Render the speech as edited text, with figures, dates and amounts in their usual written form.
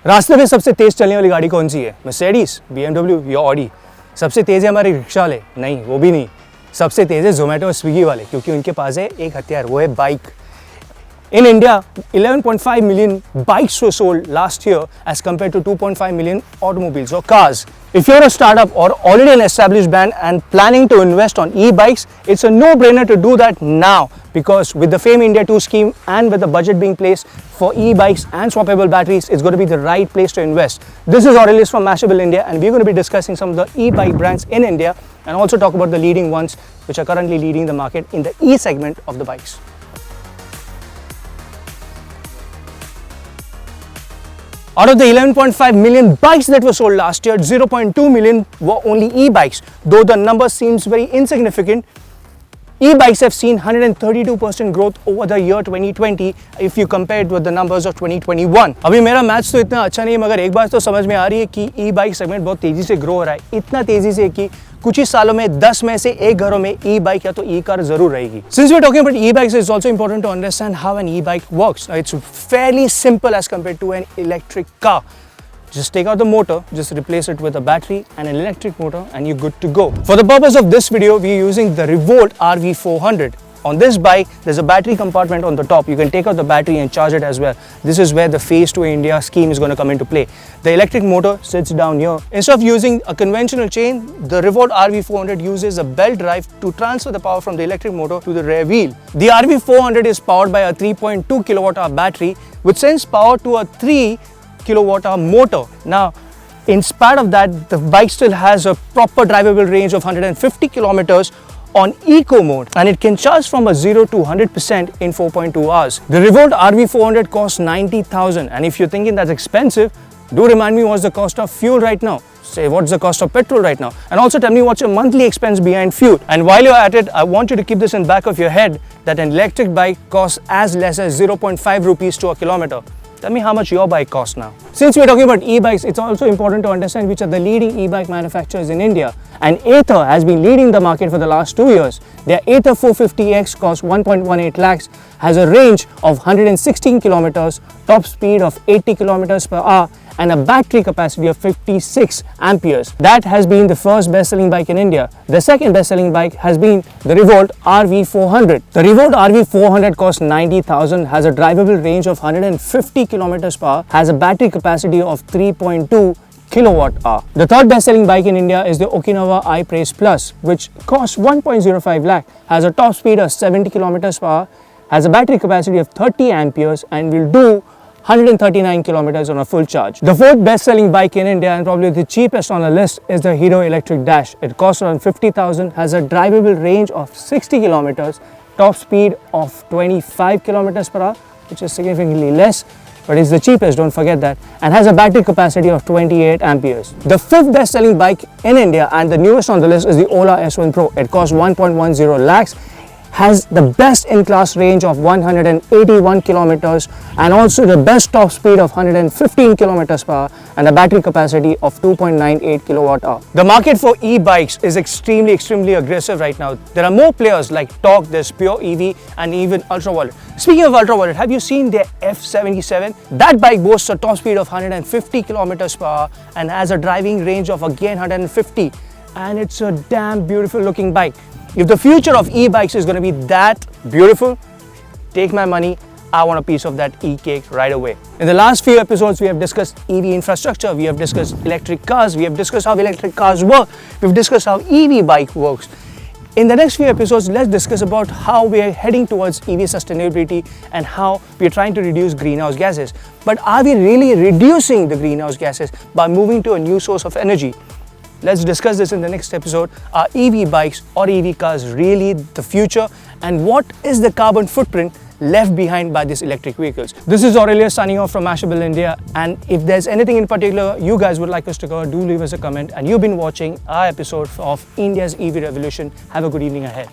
रास्ते में सबसे तेज चलने वाली गाड़ी कौन सी है? मर्सिडीज, BMW या ऑडी? सबसे तेज है हमारे रिक्शा वाले? नहीं, वो भी नहीं। सबसे तेज है जोमेटो और स्विगी वाले, क्योंकि उनके पास है एक हथियार, वो है bike. In India, 11.5 million bikes were sold last year as compared to 2.5 million automobiles or cars. If you're a startup or already an established brand and planning to invest on e-bikes, it's a no-brainer to do that now, because with the FAME India 2 scheme and with the budget being placed for e-bikes and swappable batteries, it's going to be the right place to invest. This is Aurelius from Mashable India, and we're going to be discussing some of the e-bike brands in India and also talk about the leading ones which are currently leading the market in the e-segment of the bikes. Out of the 11.5 million bikes that were sold last year, 0.2 million were only e-bikes. Though the number seems very insignificant, e-bikes have seen 132% growth over the year 2020 if you compare it with the numbers of 2021. अभी मेरा maths तो इतना अच्छा नहीं है, मगर एक बात तो समझ में आ रही है कि ई-बाइक सेगमेंट बहुत तेजी से ग्रो हो रहा है, इतना तेजी से कि कुछ ही सालों में 10 में से एक घरों में ई-बाइक या तो ई-कार जरूर रहेगी. Since we are talking about e-bikes, it's also important to understand how an e-bike works. It's fairly simple as compared to an electric car. Just take out the motor, just replace it with a battery and an electric motor, and you're good to go. For the purpose of this video, we're using the Revolt RV 400. On this bike, there's a battery compartment on the top. You can take out the battery and charge it as well. This is where the Phase 2 India scheme is going to come into play. The electric motor sits down here. Instead of using a conventional chain, the Revolt RV 400 uses a belt drive to transfer the power from the electric motor to the rear wheel. The RV 400 is powered by a 3.2 kilowatt-hour battery, which sends power to a 3 kilowatt-hour motor. Now, in spite of that, the bike still has a proper drivable range of 150 kilometers on eco mode, and it can charge from a 0 to 100% in 4.2 hours. The Revolt RV 400 costs 90,000, and if you're thinking that's expensive, do remind me what's the cost of fuel right now. Say what's the cost of petrol right now, and also tell me what's your monthly expense behind fuel. And while you're at it, I want you to keep this in back of your head that an electric bike costs as less as 0.5 rupees to a kilometer. Tell me how much your bike costs now. Since we're talking about e-bikes, it's also important to understand which are the leading e-bike manufacturers in India. And Ather has been leading the market for the last 2 years. Their Ather 450X costs 1.18 lakhs, has a range of 116 kilometers, top speed of 80 kilometers per hour, and a battery capacity of 56 amperes. That has been the first best-selling bike in India. The second best-selling bike has been the Revolt RV 400. The Revolt RV 400 costs 90,000, has a drivable range of 150 kilometers per hour, has a battery capacity of 3.2 kilowatt-hour. The third best-selling bike in India is the Okinawa iPraise Plus, which costs 1.05 lakh, has a top speed of 70 kilometers per hour, has a battery capacity of 30 amperes, and will do 139 kilometers on a full charge. The fourth best-selling bike in India and probably the cheapest on the list is the Hero Electric Dash. It costs around 50,000, has a drivable range of 60 kilometers, top speed of 25 kilometers per hour, which is significantly less, but it's the cheapest, don't forget that, and has a battery capacity of 28 amperes. The fifth best-selling bike in India and the newest on the list is the OLA S1 Pro. It costs 1.10 lakhs, has the best in-class range of 181 kilometers, and also the best top speed of 115 kilometers per hour, and a battery capacity of 2.98 kilowatt-hour. The market for e-bikes is extremely aggressive right now. There are more players like Torque, there's Pure EV, and even Ultraviolet. Speaking of Ultraviolet, have you seen their F77? That bike boasts a top speed of 150 kilometers per hour and has a driving range of again 150, and it's a damn beautiful looking bike. If the future of e-bikes is going to be that beautiful, take my money. I want a piece of that e-cake right away. In the last few episodes, we have discussed EV infrastructure, we have discussed electric cars, we have discussed how electric cars work, we've discussed how EV bike works. In the next few episodes, let's discuss about how we are heading towards EV sustainability and how we are trying to reduce greenhouse gases. But are we really reducing the greenhouse gases by moving to a new source of energy? Let's discuss this in the next episode. Are EV bikes or EV cars really the future? And what is the carbon footprint left behind by these electric vehicles? This is Aurelius signing off from Mashable India. And if there's anything in particular you guys would like us to cover, do leave us a comment. And you've been watching our episode of India's EV Revolution. Have a good evening ahead.